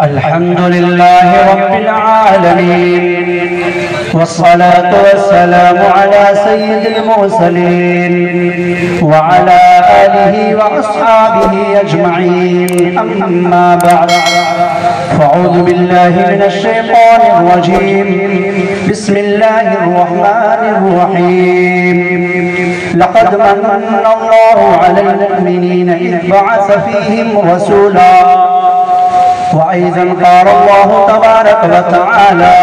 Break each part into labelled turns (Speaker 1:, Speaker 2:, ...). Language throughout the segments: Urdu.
Speaker 1: الحمد لله رب العالمين والصلاة والسلام على سيد المرسلين وعلى آله وأصحابه أجمعين أما بعد فأعوذ بالله من الشيطان الرجيم بسم الله الرحمن الرحيم لقد من الله على المؤمنين إذ بعث فيهم رسولا وأيضا قال الله تبارك وتعالى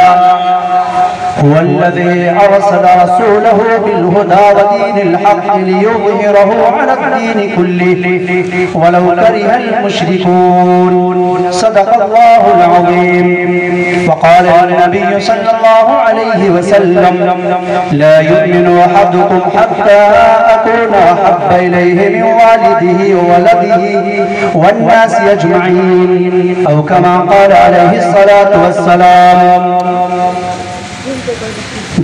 Speaker 1: هو الذي أرسل رسوله بالهدى ودين الحق ليظهره على الدين كله ولو كره المشركون صدق الله العظيم. وقال النبي صلى الله عليه وسلم لا يؤمن أحدكم حتى أكون أحب إليه من والده وولده والناس أجمعين أو كما قال عليه الصلاة والسلام.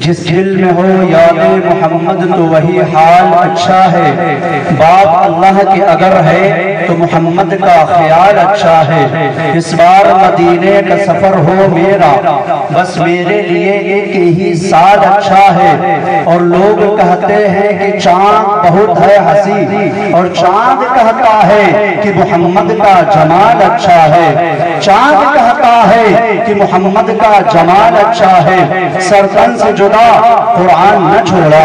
Speaker 1: جس دل میں ہو یاد محمد تو وہی حال اچھا ہے. بات اللہ کی اگر ہے تو محمد کا خیال اچھا ہے. اس بار مدینے کا سفر ہو میرا بس میرے لیے ایک ہی سال اچھا ہے. اور لوگ کہتے ہیں کہ چاند بہت ہے حسین اور چاند کہتا ہے کہ محمد کا جمال اچھا ہے. چاند کہتا ہے کہ محمد کا جمال اچھا ہے. سرتن سے جدا قرآن نہ چھوڑا,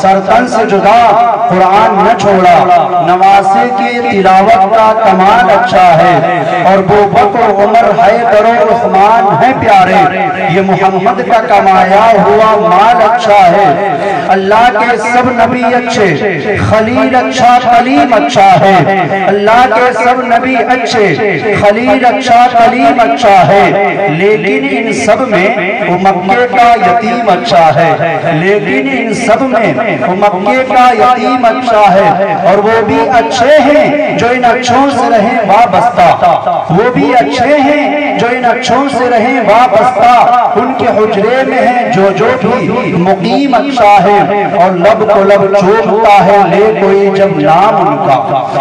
Speaker 1: سرتن سے جدا قرآن نہ چھوڑا. نواسے کی تلاوت کا کمال اچھا ہے. اور بکر عمر حیدر و عثمان ہیں پیارے, یہ محمد کا کمایا ہوا مال اچھا ہے. اللہ کے سب نبی اچھے, خلیل اچھا کلیم اچھا ہے. اللہ کے سب نبی اچھے, خلیل اچھا کلیم اچھا ہے. لیکن ان سب میں وہ مکے کا یتیم اچھا ہے. لیکن ان سب میں وہ مکے کا یتیم اچھا ہے. اور وہ بھی اچھے ہیں جو ان اچھوں سے رہیں وابستہ, وہ بھی اچھے ہیں جو ان اچھوں سے رہیں وابستہ. ان کے حجرے میں ہیں جو بھی مقیم اچھا ہے. اور لب کو لب چوبتا ہے لے کوئی جب نام ان کا,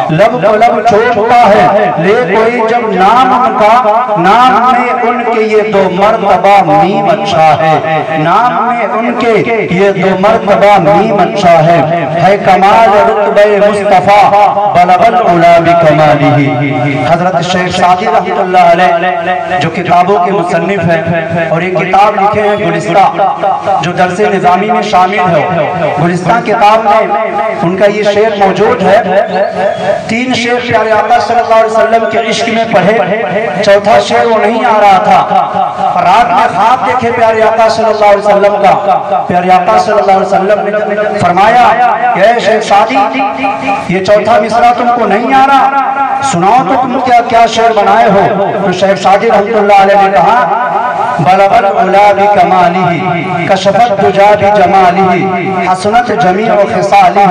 Speaker 1: لب کو لب چوبتا ہے لے کوئی جب نام ان کا. نام میں ان کے یہ دو مرتبہ میم اچھا ہے. نام میں ان کے یہ دو مرتبہ میم اچھا ہے. ہے کمال رتبہ مصطفیٰ بلغ العلا بکمالہ. حضرت شیخ سعدی رحمۃ اللہ علیہ جو کتابوں کے مصنف ہیں اور ایک کتاب لکھے ہیں گلستہ جو درس نظامی میں شامل ہے. گلستہ کتاب میں ان کا یہ شعر موجود ہے. 3 شعر پیارے آقا صلی اللہ علیہ وسلم کے عشق میں پڑھے, چوتھا شعر وہ نہیں آ رہا تھا. رات میں خواب دیکھے پیارے آقا صلی اللہ علیہ وسلم کا. پیارے آقا صلی اللہ علیہ وسلم نے فرمایا کہ اے شیخ سعدی یہ چوتھا مصرع تم کو نہیں آ رہا, سناؤ تو تم کیا شعر بنائے ہو. تو شیخ سعدی رحمۃ اللہ علیہ نے کہا بلغ العلا بکمالہ کشفت دجا بجمالہ حسنت جمیع خصالہ.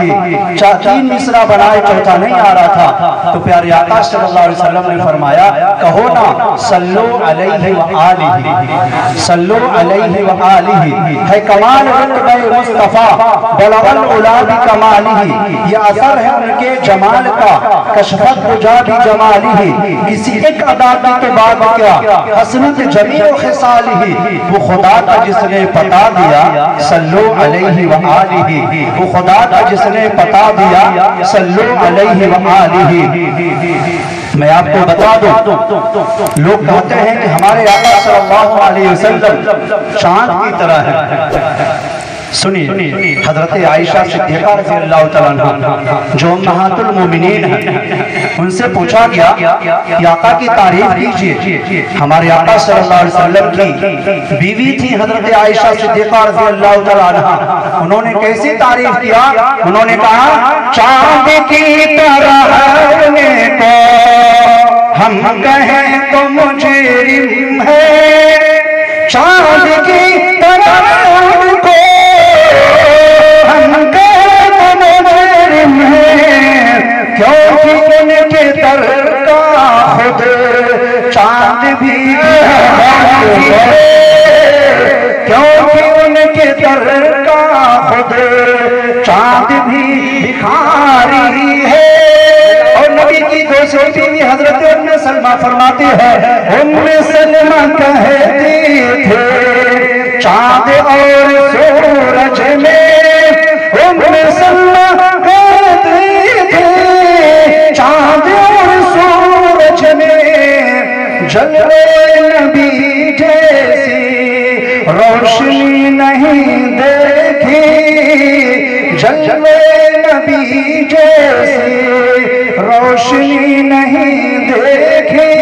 Speaker 1: 3 مصرع بنائے, چوتھا نہیں آ رہا تھا. تو پیارے آقا صلی اللہ علیہ وسلم نے فرمایا کہو نا صلو علیہ وآلہ, صلو علیہ وآلہ. ہے کمال رتبہ مصطفیٰ بلغ العلا بکمالہ. یہ اثر ہے ان کے جمال کا. کشفت دجا بجمالہ, کسی ایک ادا کے بعد کیا حسنت جمیع خصالہ. وہ خدا کا جس نے پتا دیا صلو علیہ وآلہ, وہ خدا کا جس نے پتا دیا صلو علیہ وآلہ. میں آپ کو بتا دوں, لوگ کہتے ہیں کہ ہمارے آقا صلی اللہ علیہ وسلم چاند کی طرح ہے. سنیے حضرت عائشہ صدیقہ رضی اللہ تعالیٰ عنہ جو امہات المومنین ہیں, ان سے پوچھا گیا کہ آقا کی تعریف کیجئے. ہمارے آقا صلی اللہ علیہ وسلم کی بیوی تھی حضرت عائشہ صدیقہ رضی اللہ تعالیٰ عنہ. انہوں نے کیسی تعریف کیا؟ انہوں نے کہا چاند کی طرح ہونے کو ہم کہیں تو مجرم ہے, چاند کی طرح کو کیونکہ ان کے در کا خود چاند بھی کیونکہ ان کے در کا خود چاند بھی بھکاری ہے. اور نبی کی دوسری بیوی حضرت ام سلمہ فرماتی ہے سلمہ کہتی تھے چاند اور سورج میں سلمہ کہتی تھے چاند اور سورج میں جلوے نبی جیسی روشنی نہیں دیکھی جلوے نبی جیسی روشنی نہیں دیکھی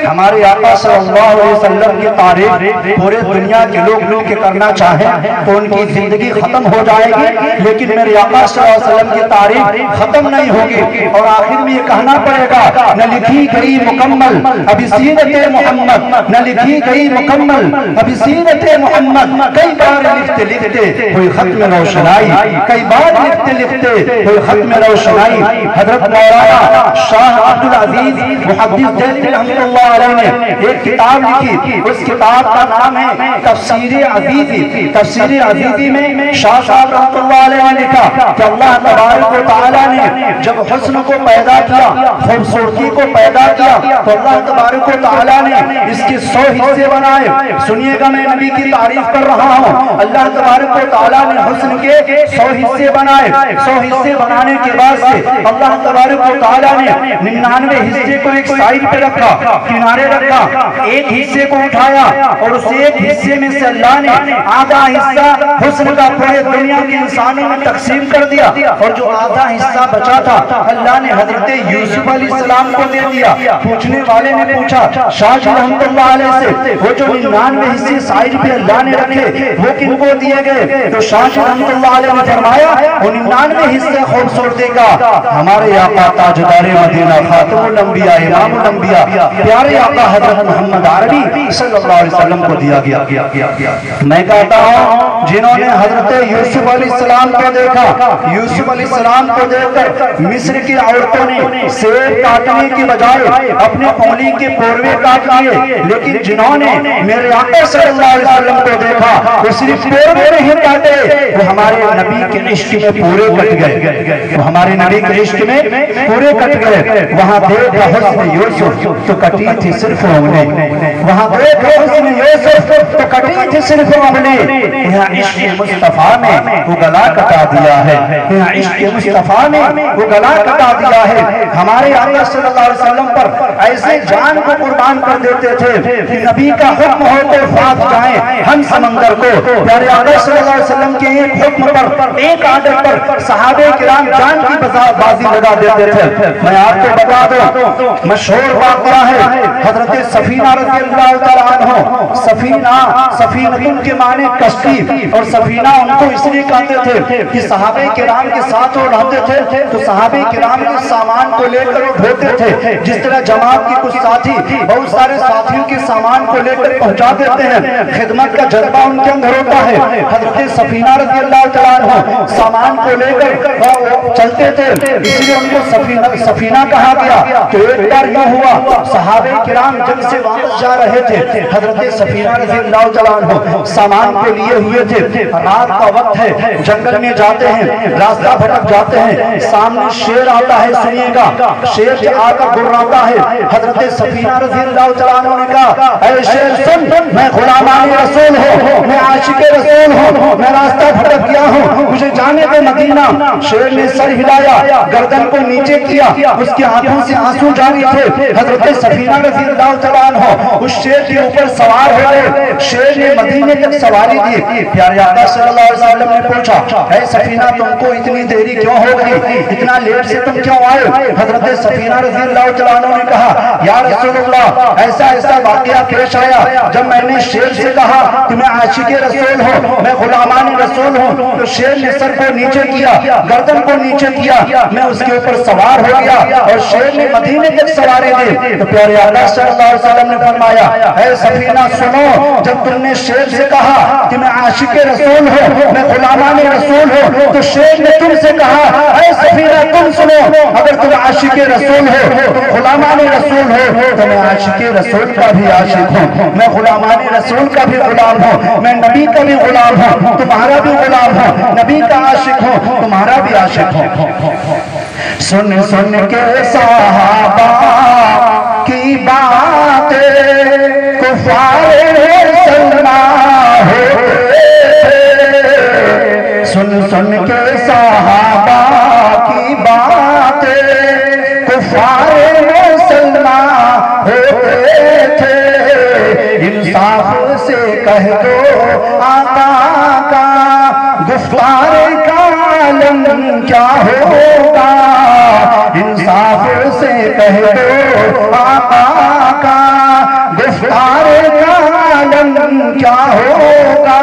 Speaker 1: ہمارے آقا صلی اللہ علیہ وسلم کی تعریف پورے دنیا کے لوگ مل کے کرنا چاہیں تو ان کی زندگی ختم ہو جائے گی لیکن میرے آقا صلی اللہ علیہ وسلم کی تعریف ختم نہیں ہوگی اور آخر میں یہ کہنا پڑے گا نہ لکھی گئی مکمل ابھی سیرت محمد نہ لکھی گئی مکمل ابھی سیرت محمد کئی بار لکھتے لکھتے کوئی ختم روشنائی کئی بار لکھتے لکھتے کوئی ختم روشنائی حضرت مولانا شاہ عبدالعزیز محدث دہلوی رحمۃ اللہ علیہ نے ایک کتاب لکھی اس کتاب کا نام ہے تفسیر عزیزی تفسیر عزیزی میں شاہ صاحب رحمۃ اللہ علیہ نے لکھا کہ اللہ تبارک و تعالیٰ نے جب حسن کو پیدا کیا خوبصورتی کو پیدا کیا تو اللہ تبارک و تعالیٰ نے اس کے 100 حصے بنائے سنیے گا میں نبی کی تعریف کر رہا ہوں اللہ تبارک و تعالیٰ نے حسن کے 100 حصے بنائے 100 حصے بنانے کے بعد سے اللہ تبارک و تعالیٰ نے 99 حصے کو ایک سائڈ پہ رکھا کنارے رکھا ایک حصے کو اٹھایا اور اس ایک حصے میں سے اللہ نے آدھا حصہ حسن کا پورے دنیا کے انسانوں میں تقسیم کر دیا اور جو آدھا حصہ بچا تھا اللہ نے حضرت یوسف علیہ السلام کو دے دیا پوچھنے والے نے پوچھا شاہ جی رحمت اللہ علیہ سے وہ جو 99 حصے سائڈ پہ اللہ نے رکھے وہ کن کو دیے گئے تو شاہ جی رحمت اللہ علیہ نے فرمایا وہ 99 حصے خوبصورتی کا ہمارے آقا تاجدار مدینہ خاتم الانبیاء امام الانبیاء پیارے آقا حضرت محمد عربی صلی اللہ علیہ وسلم کو دیا گیا میں کہتا ہوں جنہوں نے حضرت یوسف علیہ السلام کو دیکھا یوسف علیہ السلام کو دیکھ کر مصر کی عورتوں نے سیب کاٹنے کی بجائے اپنے انگلی کے پوروے کاٹ لیے لیکن جنہوں نے میرے آقا صلی اللہ علیہ وسلم کو دیکھا وہ صرف پوروے نہیں کاٹے وہ ہمارے نبی کے عشق میں پورے کٹ گئے وہ ہمارے نبی کے عشق میں پورے کٹ گئے وہاں دیکھا حسن یوسف تو کٹی تھی صرف انگلی وہاں دیکھا حسن یوسف تو کٹی تھی صرف انگلی یہاں عشق مصطفیٰ میں وہ گلا کٹا دیا ہے یہاں عشق مصطفیٰ میں وہ گلا کٹا دیا ہے ہمارے آقا صلی اللہ علیہ وسلم پر ایسے جان کو قربان کر دیتے تھے کہ نبی کا حکم ہو تو فات جائیں ہم سمندر کو پیارے آقا صلی اللہ علیہ وسلم کے ایک حکم پر ایک آرڈر پر صحابہ کرام جان کی بازی لگا دیتے تھے میں آپ کو بتا دوں مشہور واقعہ ہے حضرت سفینہ رضی اللہ تعالیٰ عنہ سفینہ کے معنی کشتی اور سفینہ ان کو اس لیے کہتے تھے کہ صحابہ کرام کے ساتھ وہ رہتے تھے تو صحابہ کرام کے سامان کو لے کر وہ ڈھوتے تھے جس طرح جماعت کے کچھ ساتھی بہت سارے ساتھیوں کے سامان کو لے کر پہنچا دیتے ہیں خدمت کا جذبہ ان کے اندر ہوتا ہے حضرت سفینہ رضی اللہ تعالیٰ عنہ سامان کو لے کر چلتے تھے اس لیے ان کو سفینہ کہا گیا تو ایک بار یہ ہوا صحابہ کرام جنگ سے واپس جا رہے تھے حضرت سفینہ رضی اللہ تعالیٰ عنہ سامان کو لیے ہوئے تھے رات کا وقت ہے جنگل میں جاتے ہیں راستہ بھٹک جاتے ہیں سامنے شیر آتا ہے سنیے گا شیر آ کر گراتا ہے حضرت سفینہ رضی اللہ تعالیٰ عنہ نے کہا اے شیر سن میں غلامان رسول ہوں میں عاشق رسول ہوں میں راستہ بھٹک گیا ہوں مجھے جانے دے مدینہ شیر نے سر ہلایا گردن کو نیچے کیا اس کی آنکھوں سے آنسو جاری تھے حضرت سفینہ رضی اللہ تعالیٰ عنہ اس شیر کے اوپر سوار ہو گئے شیر نے مدینے تک سواری دی پیارے آقا صلی اللہ علیہ وسلم نے پوچھا اے سفینہ تم کو اتنی دیری کیوں ہو گئی اتنا لیٹ سے تم کیوں آئے حضرت سفینہ رضی اللہ تعالیٰ عنہ نے کہا یا رسول اللہ ایسا واقعہ پیش آیا جب میں نے شیر سے کہا کہ میں عاشق رسول ہوں میں غلامان رسول ہوں تو شیر نے سر کو نیچے کیا گردن کو نیچے کیا میں اس کے اوپر سوار ہو گیا اور شیر نے مدینے تک سواری دی تو پیارے آقا صلی اللہ علیہ وسلم نے فرمایا اے سفینہ سنو جب تم نے شیر سے کہا کہ میں عاشق رسول ہوں میں غلامان رسول ہوں تو شیر نے تم سے کہا اے سفینہ تم سنو اگر تم عاشق رسول ہو تم غلامان رسول ہو تو میں عاشق رسول کا بھی عاشق ہوں میں غلامان رسول کا بھی غلام ہوں میں نبی کا بھی غلام ہوں تمہارا بھی غلام ہوں نبی کا عاشق ہوں تمہارا بھی عاشق ہوں سن کے صحابہ کہہ دو آقا کا گفتار کالم کیا ہوگا، انصاف سے کہہ دو آقا کا گفتار کالم کیا ہوگا۔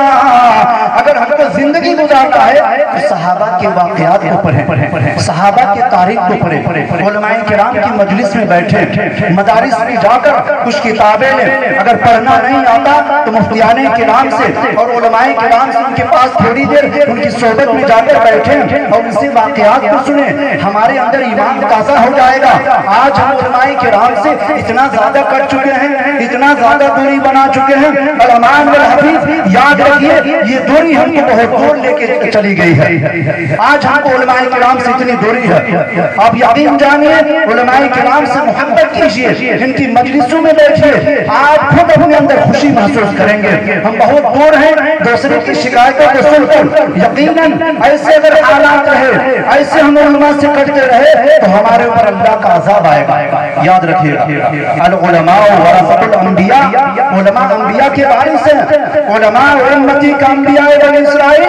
Speaker 1: اگر ہم کو زندگی گزارتا ہے تو صحابہ کے واقعات کو پڑھیں، صحابہ کے تاریخ کو پڑھیں، علماء کرام کی مجلس میں بیٹھیں، مدارس میں جا کر کچھ کتابیں لیں، اگر پڑھنا نہیں آتا تو مفتیان کرام سے اور علماء کرام سے ان کے پاس تھوڑی دیر ان کی صحبت میں جا کر بیٹھیں اور ان سے واقعات کو سنیں، ہمارے اندر ایمان تازہ ہو جائے گا۔ آج ہم علماء کرام سے اتنا زیادہ کٹ چکے ہیں، اتنا زیادہ دوری بنا چکے ہیں، علماء والحدیث یاد رکھیے یہ دوری ہم کو بہت دور لے کے چلی گئی ہے۔ آج ہم کو علماء کرام سے اتنی دوری ہے، آپ یقین جانیے علماء کرام سے محبت کیجئے، ان کی مجلسوں میں بیٹھیے، آپ خود اپنے اندر خوشی محسوس کریں گے۔ ہم بہت دور ہیں دوسرے کی شکایتوں کو سن کر، یقیناً ایسے اگر حالات رہے، ایسے ہم علماء سے کٹتے رہے تو ہمارے اوپر اللہ کا عذاب آئے گا۔ یاد رکھیے العلماء ورثۃ الانبیاء، علماء انبیاء کے وارث ہیں۔ علماء امتی کا انبیاء بنی اسرائیل،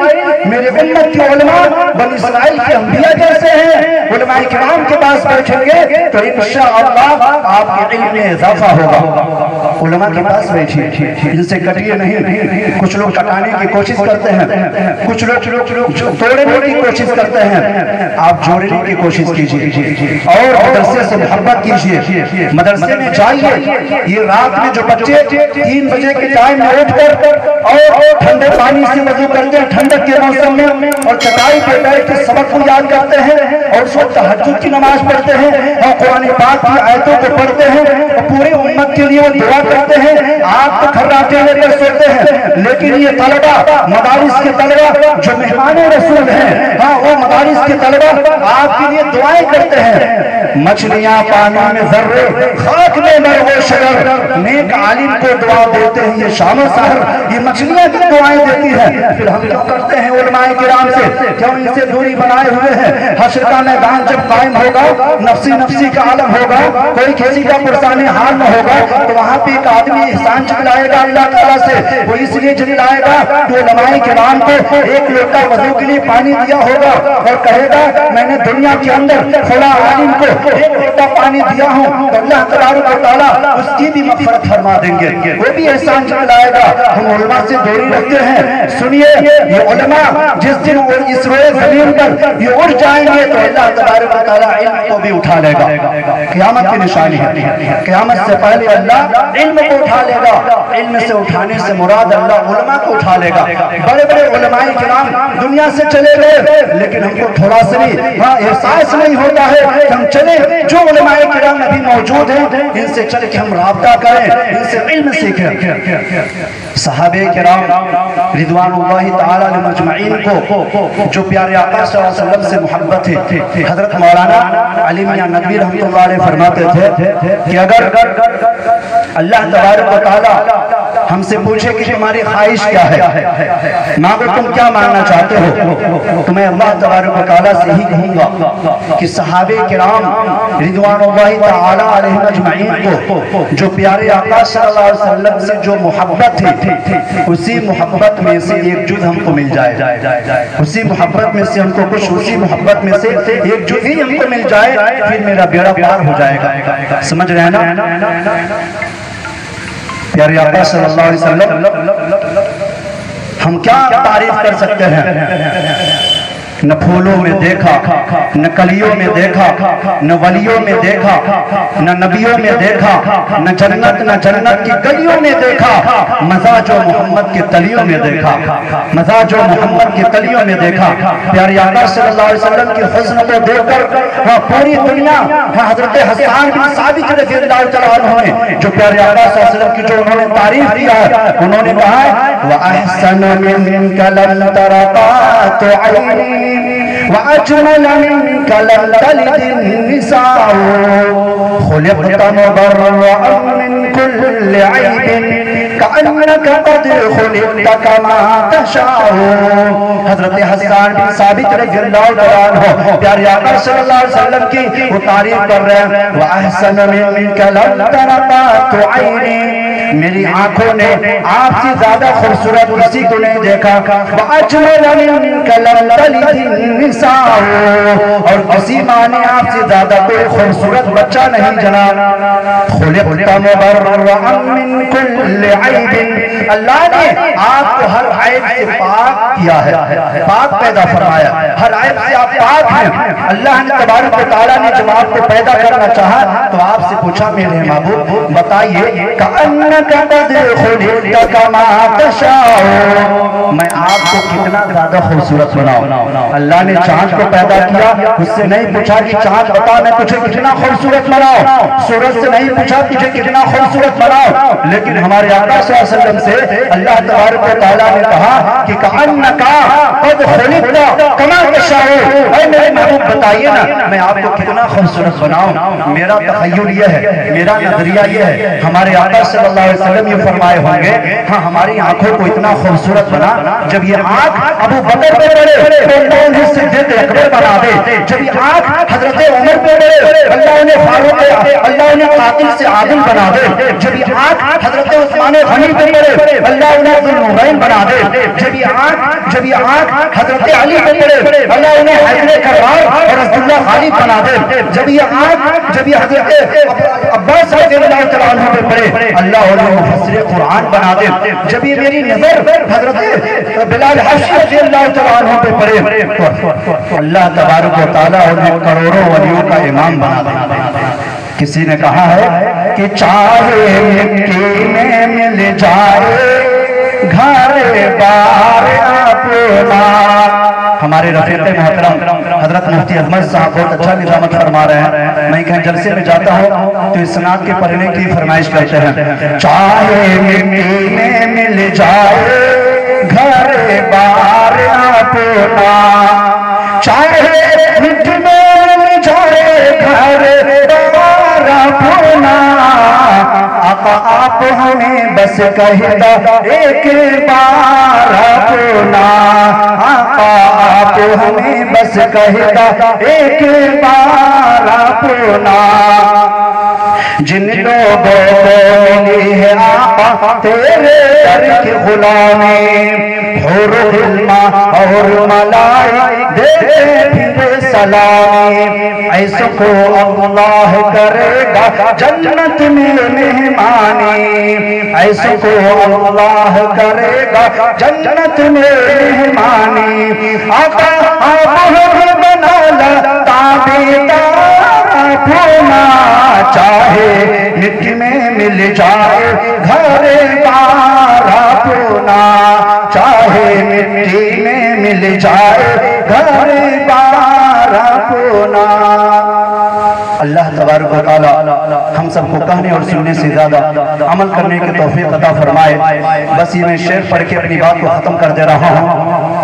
Speaker 1: میرے امت کے علماء بنی اسرائیل کے انبیاء جیسے ہیں۔ علماء کرام کے پاس بیٹھیں گے تو انشاءاللہ آپ کے علم میں اضافہ ہوگا۔ علماء کے پاس بیٹھیے، ان سے کٹیے نہیں۔ کچھ لوگ کٹانے کی کوشش کرتے ہیں، کچھ لوگ توڑنے کی کوشش کرتے ہیں، آپ جوڑنے کی کوشش کیجیے اور مدرسے سے محبت کیجیے۔ مدرسے میں جائیے، یہ رات میں جو بچے 3 بجے کے ٹائم میں اٹھ کر اور ٹھنڈے پانی سے وضو کرتے ہیں ٹھنڈک کے موسم میں، اور چٹائی پہ بیٹھ کے سبق کو یاد کرتے ہیں اور اس وقت تہجد کی نماز پڑھتے ہیں اور قرآن پاک کی آیتوں کو پڑھتے ہیں اور پورے امت کے لیے وہ دعا کرتے ہیں، آپ تو کھراٹے لے کر سوتے ہیں، لیکن یہ طلبہ مدارس کے طلبہ جو مہمان رسول ہیں، ہاں وہ مدارس کے طلبہ آپ کے لیے دعائیں کرتے ہیں۔ مچھلیاں پانی میں ذرے، خاک میں مر وہ شجر، نیک عالم کو دعا دیتے ہیں یہ شام و سحر، یہ مچھلیاں کی دعائیں دیتی ہیں۔ پھر ہم کیوں کرتے ہیں علماء کرام سے، کیوں ان سے دوری بنائے ہوئے ہیں؟ حشر کا میدان جب قائم ہوگا، نفسی نفسی کا عالم ہوگا، کوئی کسی کا پرسان حال نہ ہوگا، تو وہاں پہ ایک آدمی احسان چلائے گا اللہ تعالیٰ سے، وہ اس لیے چلائے گا کہ علماء کرام کو ایک لوٹا وضو کے لیے پانی دیا ہوگا اور کہے گا میں نے دنیا کے اندر فلاں عالم کو ایک لوٹا پانی دیا ہوں، تو اللہ تبارک و تعالیٰ اس کی بھی مغفرت فرما دیں گے، وہ بھی احسان چلائے گا۔ ہم علماء سے دوری رکھتے ہیں۔ سنیے یہ علماء جس دن اس روئے زمین پر یہ اٹھ جائیں گے تو اللہ تبارک و تعالیٰ علم کو بھی اٹھا لے گا۔ قیامت کی نشانی ہے، قیامت سے پہلے اللہ علم کو اٹھا لے گا۔ علم سے اٹھانے سے مراد اللہ علماء کو اٹھا لے گا۔ بڑے بڑے علماء کرام دنیا سے چلے گئے، لیکن ہم کو تھوڑا سا بھی احساس نہیں ہوتا ہے کہ ہم چلے، جو علماء کرام ابھی موجود ہیں ان سے چل کے ہم رابطہ کریں، ان سے علم سیکھیں۔ صحابہ کرام رضوان اللہ تعالی علیہم اجمعین کو جو پیارے آقا صلی اللہ علیہ وسلم سے محبت ہے، حضرت مولانا علی میاں ندوی رحمۃ اللہ علیہ فرماتے تھے کہ اگر اللہ تبارک و تعالی ہم سے پوچھے کہ تمہاری خواہش کیا ہے، مانگو تم کیا مانگنا چاہتے ہو، تو میں اللہ تبارک و تعالیٰ سے ہی کہوں گا کہ صحابہ کرام رضوان اللہ تعالی علیہم اجمعین کو جو پیارے آقا صلی اللہ علیہ وسلم سے جو محبت تھی، اسی محبت میں سے ایک جز ہم کو مل جائے، اسی محبت میں سے ہم کو کچھ، اسی محبت میں سے ایک جز ہی ہم کو مل جائے، پھر میرا بیڑا پار ہو جائے گا۔ سمجھ رہے ہیں نا؟ پیارے آقا صلی اللہ علیہ وسلم ہم کیا تعریف کر سکتے ہیں؟ نہ پھولوں میں دیکھا، نہ کلیوں میں دیکھا، نہ ولیوں میں دیکھا، نہ نبیوں میں دیکھا، نہ جنت کی گلیوں میں دیکھا، مزہ جو محمد کے تلیوں میں دیکھا، مزہ جو محمد کے تلیوں میں دیکھا۔ پیارے آقا صلی اللہ علیہ وسلم کی حسن کو دیکھ کر پوری دنیا، حضرت حسان بن ثابت رضی اللہ تعالیٰ عنہ نے جو پیارے آقا صلی اللہ علیہ وسلم کی جو انہوں نے تعریف کیا ہے، انہوں نے کہا ہے وَأَحْسَنَ مِنْكَ لَمْ تَرَ قَطُّ عَيْنِي وأجمل منك لم تلد النساء خلقت مبرأ من كل عيب كأنك قد خلقت كما تشاء. حضرت حسان بن ثابت رضی اللہ عنہ پیارے آقا صلی اللہ علیہ وسلم کی وہ تعریف کر رہے ہیں وَأَحْسَنَ مِنْكَ لَمْ تَرَ قَطُّ عَيْنِي میری آنکھوں نے آپ سے زیادہ خوبصورت کسی کو نہیں دیکھا وَأَجْمَلَ مِنْكَ لَمْ تَلِدِ النِّسَاءُ اور کسی ماں نے آپ سے زیادہ کوئی خوبصورت بچہ نہیں جنا. خُلِقْتَ مُبَرَّأً مِنْ كُلِّ عَيْبٍ اللہ نے آپ کو ہر عیب سے پاک کیا ہے, پاک پیدا فرمایا, ہر عیب سے آپ پاک ہیں. اللہ نے تبارک و تعالیٰ نے جب آپ کو پیدا کرنا چاہا تو آپ سے پوچھا میرے محبوب بتائیے کأنک قد خلقت کما تشاء میں آپ کو کتنا زیادہ خوبصورت بناؤں. اللہ نے چاند کو پیدا کیا اس سے نہیں پوچھا کہ چاند بتا میں تجھے کتنا خوبصورت بناؤں, سورج سے نہیں پوچھا تجھے کتنا خوبصورت بناؤں, لیکن ہمارے آقا صلی اللہ علیہ وسلم سے اللہ تبارک و تعالیٰ نے کہا کہ کأنک قد خلقت کما تشاء اے میرے محبوب بتائیے نا میں آپ کو کتنا خوبصورت بناؤں. میرا تخیل یہ ہے, میرا نظریہ یہ ہے, ہمارے آقا صلی اللہ علیہ وسلم یہ فرمائے ہوں گے ہاں ہماری آنکھوں کو اتنا خوبصورت بنا جب یہ آنکھ ابو بکر پہ پڑے تو اللہ انہیں صدیق اکبر بنا دے, جب یہ آنکھ حضرت عمر پہ پڑے اللہ انہیں فاروق اللہ انہیں قاتل سے عادل بنا دے, جب یہ آنکھ حضرت عثمان غنی پہ پڑے اللہ انہیں ذو النورین بنا دے, جب یہ آنکھ حضرت علی پہ پڑے اللہ انہیں حیدر کرار اور عبداللہ غالب بنا دے, جب یہ حضرت عباس رضی اللہ تعالیٰ عنہ پہ پڑے اللہ انہیں مفسر قرآن بنا دے, جب یہ میری نظر حضرت بلال حبشی رضی اللہ تعالیٰ عنہ پہ پڑے اللہ تبارک و تعالیٰ انہیں کروڑوں ولیوں کا امام بنا دے. کسی نے کہا ہے کہ چاہے مٹی میں مل جائے گھر بار اپنا. ہمارے رفیق محترم حضرت مفتی احمد صاحب بہت اچھا نظامت فرما رہے ہیں. میں کہیں جلسے میں جاتا ہوں تو اسناد کے پڑھنے کی فرمائش کرتے ہیں چاہے مٹی میں مل جائے گھر بار اپنا, چاہے مٹی میں مل جائے گھر بار اپنا, آقا آپ ہمیں بس کہتا ایک بار اپنا, آقا آپ ہمیں بس کہتا ایک بار اپنا. جن لوگوں کو ملی ہے آقا تیرے در کی غلامی حور علمہ اور ملائک دیتے پھر سلامی, ایسا کو اللہ کرے گا جنت میں مہمانی, ایسا کو اللہ کرے گا جنت میں مہمانی. آقا آپ ہمیں بنا لا تابعدار اپنا, چاہے مٹی میں مل جائے گھر بار اپنا, چاہے مٹی میں مل جائے گھر بار اپنا. اللہ تبارک و تعالی ہم سب کو کہنے اور سننے سے زیادہ عمل کرنے کی توفیق عطا فرمائے. بس یہ میں شعر پڑھ کے اپنی بات کو ختم کر دے رہا ہوں.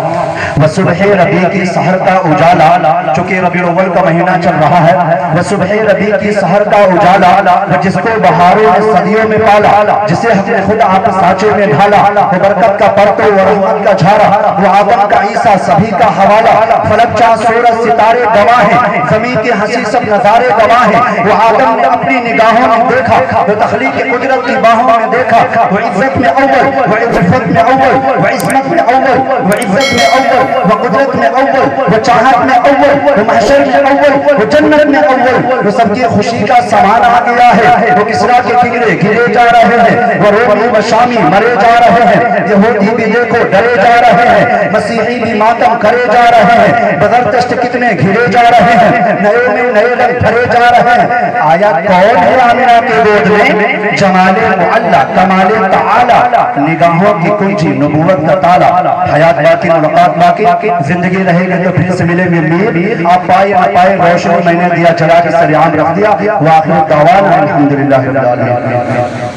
Speaker 1: وصبح ربیع کی سحر کا اجالا, چونکہ ربیع الاول کا مہینہ چل رہا ہے, وصبح ربیع کی سحر کا اجالا جس کو بہاروں نے صدیوں میں پالا, جسے حق نے خود آپ سانچے میں ڈھالا, وہ برکت کا پرتو و رحمت کا جھارا, وہ آدم کا عیسیٰ سبھی کا حوالہ, فلک چاند سورج ستارے گواہ ہیں, زمین کے ہنسی سب نظارے گواہ ہیں. وہ آدم نے اپنی نگاہوں میں دیکھا, وہ تخلیق قدرت کی باہوں میں دیکھا, وہ عزت میں اول, وہ عزت میں اول, وہ عصمت میں اول, وہ عزت میں اول, وہ قدرت میں اول, وہ چاہت میں اول, وہ محشر میں اول, وہ جنت میں اول, وہ سب کی خوشی کا سامان آ گیا ہے. وہ کسرا کے کنگرے گرے جا رہے ہیں, وہ رومی و شامی مرے جا رہے ہیں, یہودی بھی دیکھو ڈرے جا رہے ہیں, مسیحی بھی ماتم کرے جا رہے ہیں, بدرتشت کتنے گھرے جا رہے ہیں, نئے میں نئے رنگ بھرے جا رہے ہیں. آیا کون ہے آمنہ کے گود میں جمال معلا کمال تعالی, نگاہوں کی کنجی نبوت کا تالا, حیات باقی ملاقات باقی, زندگی رہے گی تو پھر سے ملے گے میر, آپ پائے نہ پائے روشنی میں نے دیا جلا کے سر عام رکھ دیا. وآخر دعوانا الحمدللہ رب العالمین.